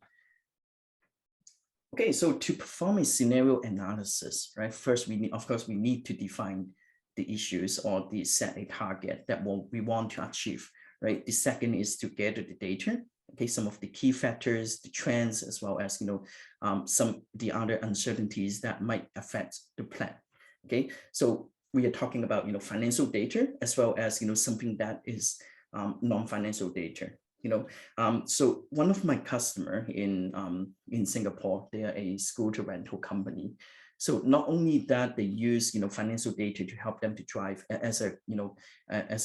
S5: Okay, so to perform a scenario analysis, right? First, we need to define the issues or set a target that we want to achieve, right? The second is to gather the data. Okay, some of the key factors, the trends, as well as, some the other uncertainties that might affect the plan. Okay, so we are talking about, financial data, as well as, something that is non-financial data. So one of my customer in Singapore, they are a scooter rental company. So not only that they use, financial data to help them to drive as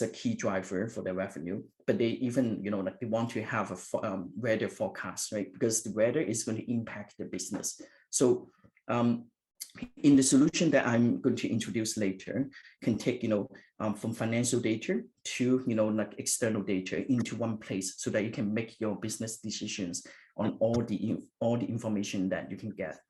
S5: a key driver for their revenue, but they even, like they want to have a weather forecast, right? Because the weather is going to impact their business. So in the solution that I'm going to introduce later, can take, from financial data to, like external data into one place, so that you can make your business decisions on all the information that you can get.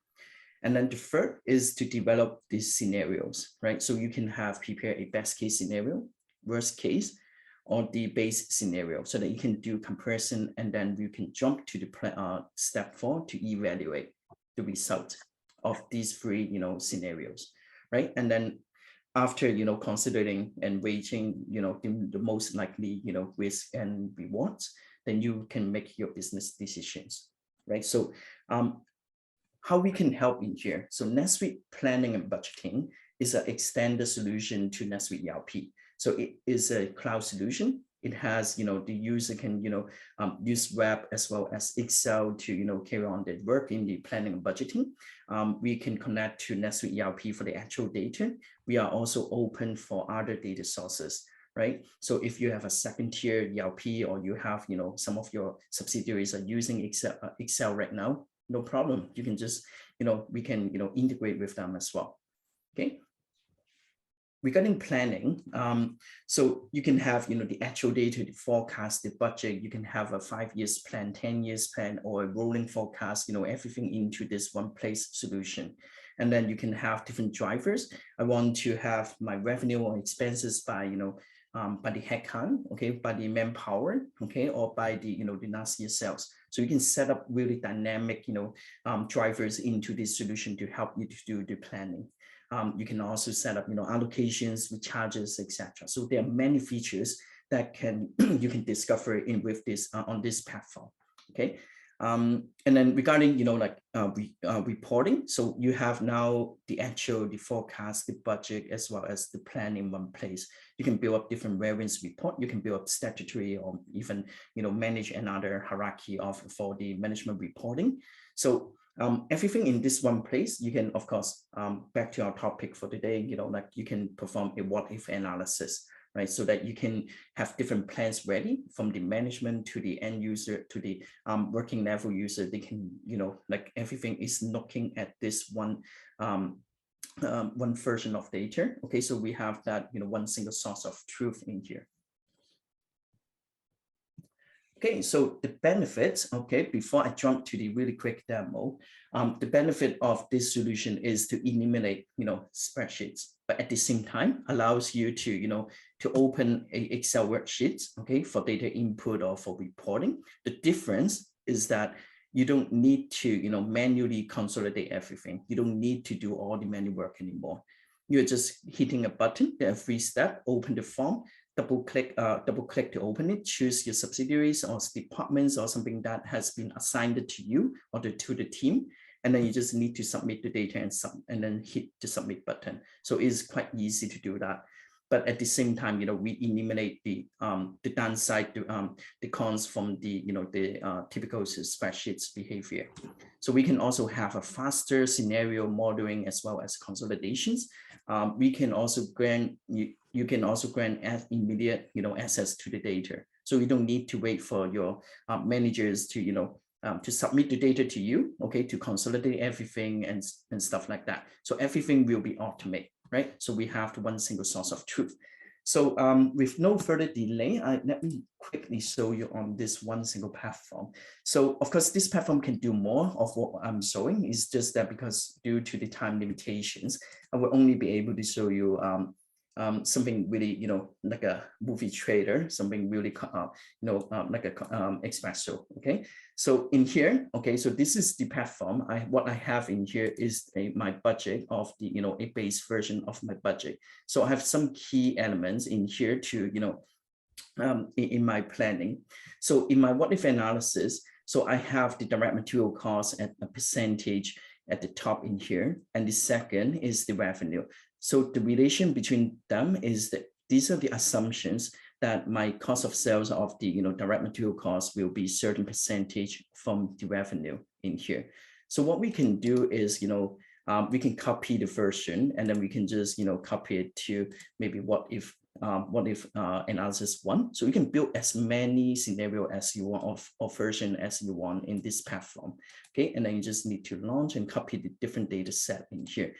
S5: And then the third is to develop these scenarios, right? So you can prepare a best case scenario, worst case, or the base scenario, so that you can do comparison, and then you can jump to the step 4 to evaluate the result of these 3, scenarios, right? And then after, considering and weighting, the most likely, risk and rewards, then you can make your business decisions, right? So, how we can help in here. So NetSuite planning and budgeting is an extended solution to NetSuite ERP. So it is a cloud solution. It has, the user can, use web as well as Excel to, carry on their work in the planning and budgeting. We can connect to NetSuite ERP for the actual data. We are also open for other data sources, right? So if you have a second tier ERP, or you have, some of your subsidiaries are using Excel right now, no problem. You can just, we can, integrate with them as well. Okay. Regarding planning, so you can have, the actual data, the forecast, the budget. You can have a 5 years plan, 10 years plan, or a rolling forecast, everything into this one place solution. And then you can have different drivers. I want to have my revenue or expenses by, by the headcount, okay, by the manpower, okay, or by the, the last year sales. So you can set up really dynamic, drivers into this solution to help you to do the planning. You can also set up, allocations, recharges, etc. So there are many features that you can discover with this on this platform. Okay. And then regarding, reporting, so you have now the actual, the forecast, the budget, as well as the plan in one place. You can build up different variance report. You can build up statutory, or even, manage another hierarchy for the management reporting. So everything in this one place, you can, of course, back to our topic for today, you can perform a what if analysis, right? So that you can have different plans ready from the management to the end user to the working level user. They can, everything is looking at this one version of data. Okay, so we have that, one single source of truth in here. Okay, so the benefits, okay, before I jump to the really quick demo, the benefit of this solution is to eliminate, spreadsheets, but at the same time allows you to, to open a Excel worksheet, okay, for data input or for reporting. The difference is that you don't need to, manually consolidate everything. You don't need to do all the manual work anymore. You're just hitting a button, there are 3 steps, open the form, double click to open it, choose your subsidiaries or departments or something that has been assigned to you or to the team. And then you just need to submit the data and then hit the submit button. So it's quite easy to do that. But at the same time, we eliminate the downside, the cons from the, typical spreadsheets behavior. So we can also have a faster scenario modeling as well as consolidations. We can also grant, you can also grant immediate, access to the data. So you don't need to wait for your managers to submit the data to you, okay, to consolidate everything and stuff like that. So everything will be automated, right? So we have one single source of truth. So with no further delay, let me quickly show you on this one single platform. So of course, this platform can do more of what I'm showing. It's just that because due to the time limitations, I will only be able to show you something really, like a movie trailer, something really, like a espresso. Okay, so in here, okay, so this is the platform. What I have in here is my budget of the, a base version of my budget. So I have some key elements in here to, in my planning. So in my what if analysis, so I have the direct material cost at a percentage at the top in here, and the second is the revenue. So the relation between them is that these are the assumptions that my cost of sales of the direct material cost will be certain percentage from the revenue in here. So what we can do is we can copy the version and then we can just copy it to maybe what if analysis 1. So you can build as many scenario as you want or version as you want in this platform. Okay, and then you just need to launch and copy the different data set in here.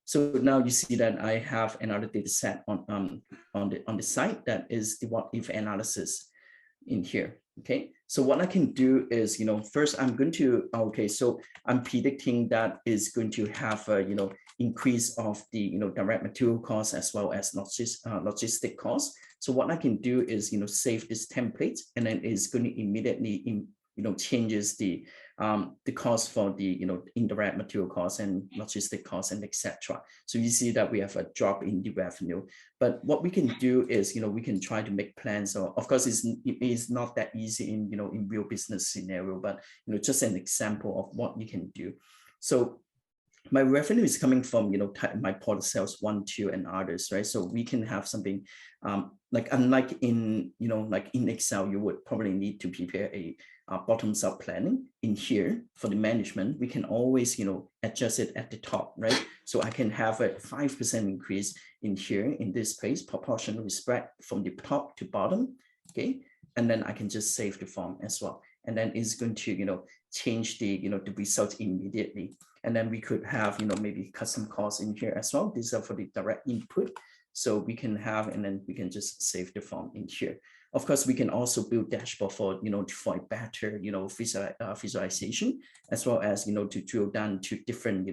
S5: So now you see that I have another data set on the site that is the what if analysis in here. Okay, so what I can do is, first I'm going to, okay, so I'm predicting that is going to have a, increase of the, direct material costs as well as logistic costs. So what I can do is, save this template and then it's going to immediately changes the cost for the indirect material costs and logistic costs and etc. So you see that we have a drop in the revenue. But what we can do is we can try to make plans. So of course it is not that easy in in real business scenario, but just an example of what you can do. So my revenue is coming from my port of sales 1, 2 and others, right? So we can have something like unlike in like in Excel, you would probably need to prepare a bottoms up planning. In here for the management, we can always adjust it at the top, right? So I can have a 5% increase in here in this place, proportionally spread from the top to bottom. Okay, and then I can just save the form as well, and then it's going to change the the result immediately. And then we could have maybe custom costs in here as well. These are for the direct input, so we can have, and then we can just save the form in here. Of course, we can also build dashboard for for a better visualization, as well as to drill down to different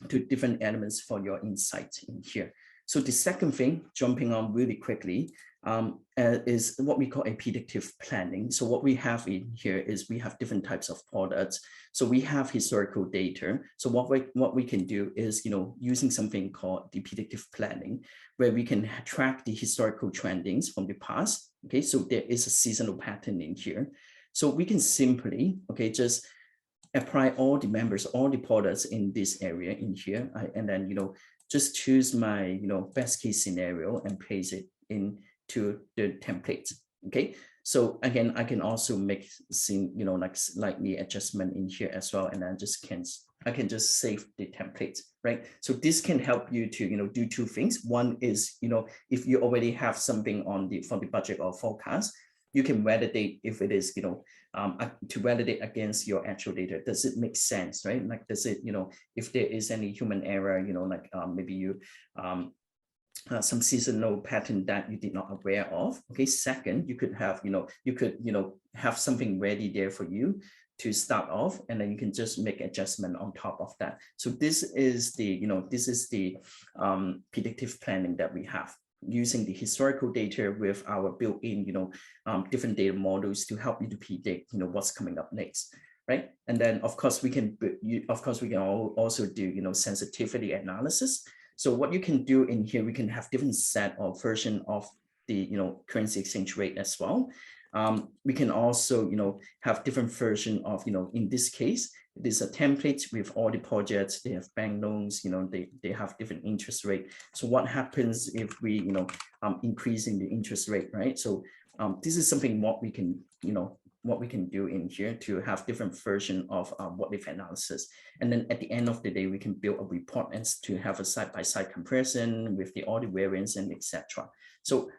S5: to different elements for your insights in here. So the second thing, jumping on really quickly, is what we call a predictive planning. So what we have in here is we have different types of products. So we have historical data. So what we can do is using something called the predictive planning, where we can track the historical trendings from the past. Okay, so there is a seasonal pattern in here. So we can simply just apply all the members, all the products in this area in here, and then just choose my best case scenario and place it into the template. Okay, so again, I can also make like slightly adjustment in here as well, and then I can just save the template, right? So this can help you to do 2 things. One is if you already have something for the budget or forecast, you can validate if it is to validate against your actual data. Does it make sense, right? Like, does it if there is any human error, like maybe you some seasonal pattern that you did not aware of. Okay. Second, you could have, have something ready there for you to start off, and then you can just make adjustment on top of that. So this is the, predictive planning that we have, using the historical data with our built-in, different data models to help you to predict, what's coming up next, right? And then of course we can, also do, sensitivity analysis. So what you can do in here, we can have different set of version of the, currency exchange rate as well. We can also, have different version of, in this case, there's a template with all the projects. They have bank loans, they have different interest rate. So what happens if we, increasing the interest rate, right? So this is something what we can, what we can do in here to have different version of what if analysis. And then at the end of the day, we can build a report and to have a side-by-side comparison with the all the variance and etc. So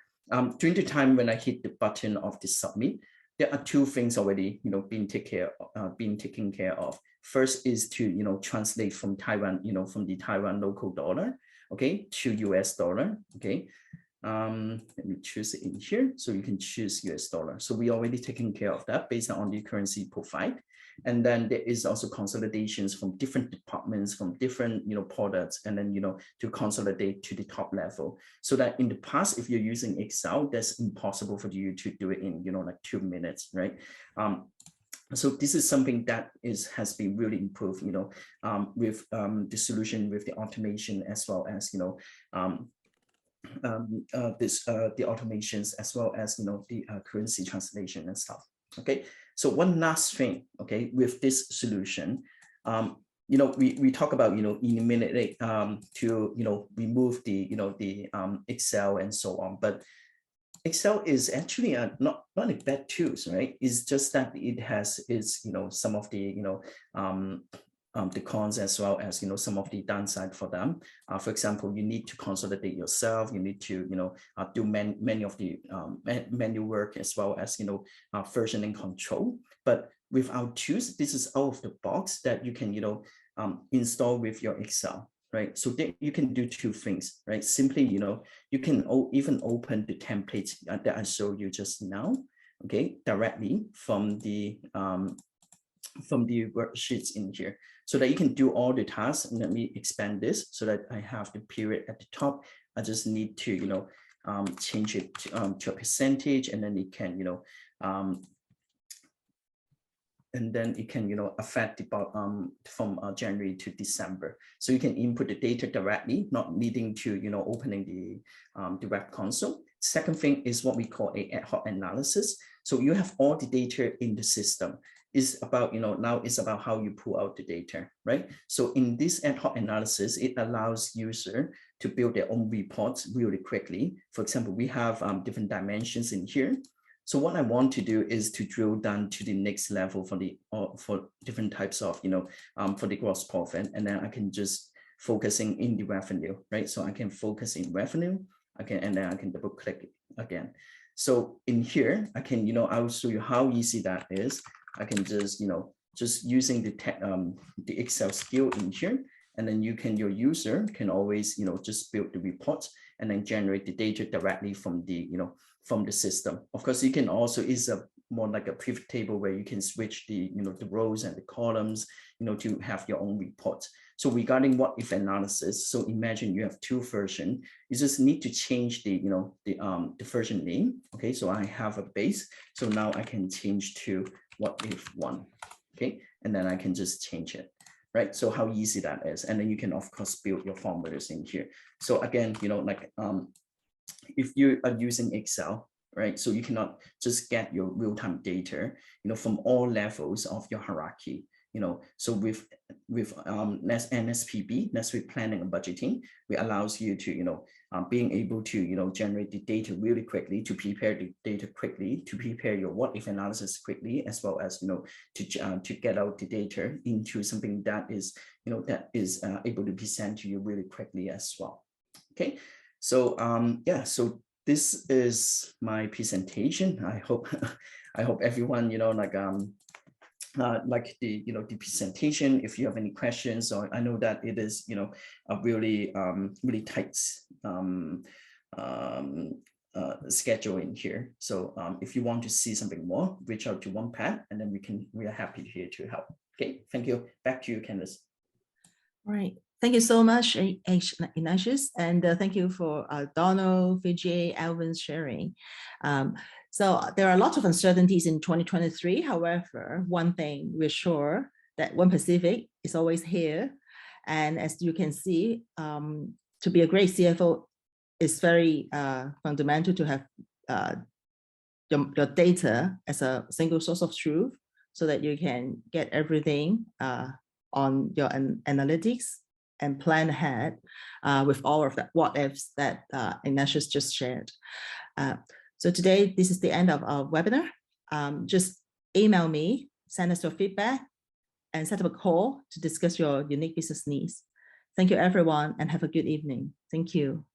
S5: during the time when I hit the button of the submit, there are two things already, being taken care of. First is to, translate from Taiwan, from the Taiwan local dollar, okay, to US dollar, okay. Let me choose it in here. So you can choose US dollar. So we already taken care of that based on the currency profile. And then there is also consolidations from different departments, from different, products, and then, to consolidate to the top level. So that in the past, if you're using Excel, that's impossible for you to do it in, like 2 minutes, right? So this is something that has been really improved, with the solution, with the automation, as well as, the automations, as well as, the currency translation and stuff. Okay. So one last thing, okay, with this solution, we talk about, eliminate to, remove the, Excel and so on, but Excel is actually not a bad tools, right? It's just that it has its, some of the, the cons, as well as, some of the downside for them. For example, you need to consolidate yourself. You need to, do many of the manual work, as well as, versioning control. But with our tools, this is out of the box that you can, install with your Excel, right? So you can do two things, right? Simply, you can even open the templates that I showed you just now, okay, directly from the worksheets in here, so that you can do all the tasks. And let me expand this so that I have the period at the top. I just need to, change it to a percentage, and then it can, affect about from January to December. So you can input the data directly, not needing to, opening the web console. Second thing is what we call a ad hoc analysis. So you have all the data in the system. Is about, now it's about how you pull out the data, right? So in this ad hoc analysis, it allows user to build their own reports really quickly. For example, we have different dimensions in here. So what I want to do is to drill down to the next level for different types of, for the gross profit, and then I can just focusing in the revenue, right? So I can focus in revenue, and then I can double click it again. So in here, I can, I will show you how easy that is. I can just, just using the Excel skill in here, and then your user can always, just build the reports and then generate the data directly from the, from the system. Of course, you can also, is a more like a pivot table where you can switch the, the rows and the columns, to have your own reports. So regarding what if analysis, so imagine you have two versions, you just need to change the, the version name. Okay, so I have a base. So now I can change to what if 1, okay? And then I can just change it, right? So how easy that is. And then you can, of course, build your formulas in here. So again, like if you are using Excel, right? So you cannot just get your real-time data, from all levels of your hierarchy. So with NSPB, NetSuite Planning and Budgeting, we allows you to, being able to, generate the data really quickly, to prepare the data quickly, to prepare your what if analysis quickly, as well as, to get out the data into something that is, able to be sent to you really quickly as well. Okay. So, yeah, so this is my presentation. I hope everyone, like the the presentation. If you have any questions, or I know that it is a really really tight schedule in here. So if you want to see something more, reach out to one Pat, and then we are happy here to help. Okay, thank you. Back to you, Candace.
S1: All right. Thank you so much, Ignatius, and thank you for Donald, Vijay, Alvin sharing. So there are lots of uncertainties in 2023. However, one thing we're sure that One Pacific is always here. And as you can see, to be a great CFO is very fundamental to have your data as a single source of truth so that you can get everything on your analytics and plan ahead with all of the what ifs that Ignatius just shared. So today, this is the end of our webinar. Just email me, send us your feedback, and set up a call to discuss your unique business needs. Thank you, everyone, and have a good evening. Thank you.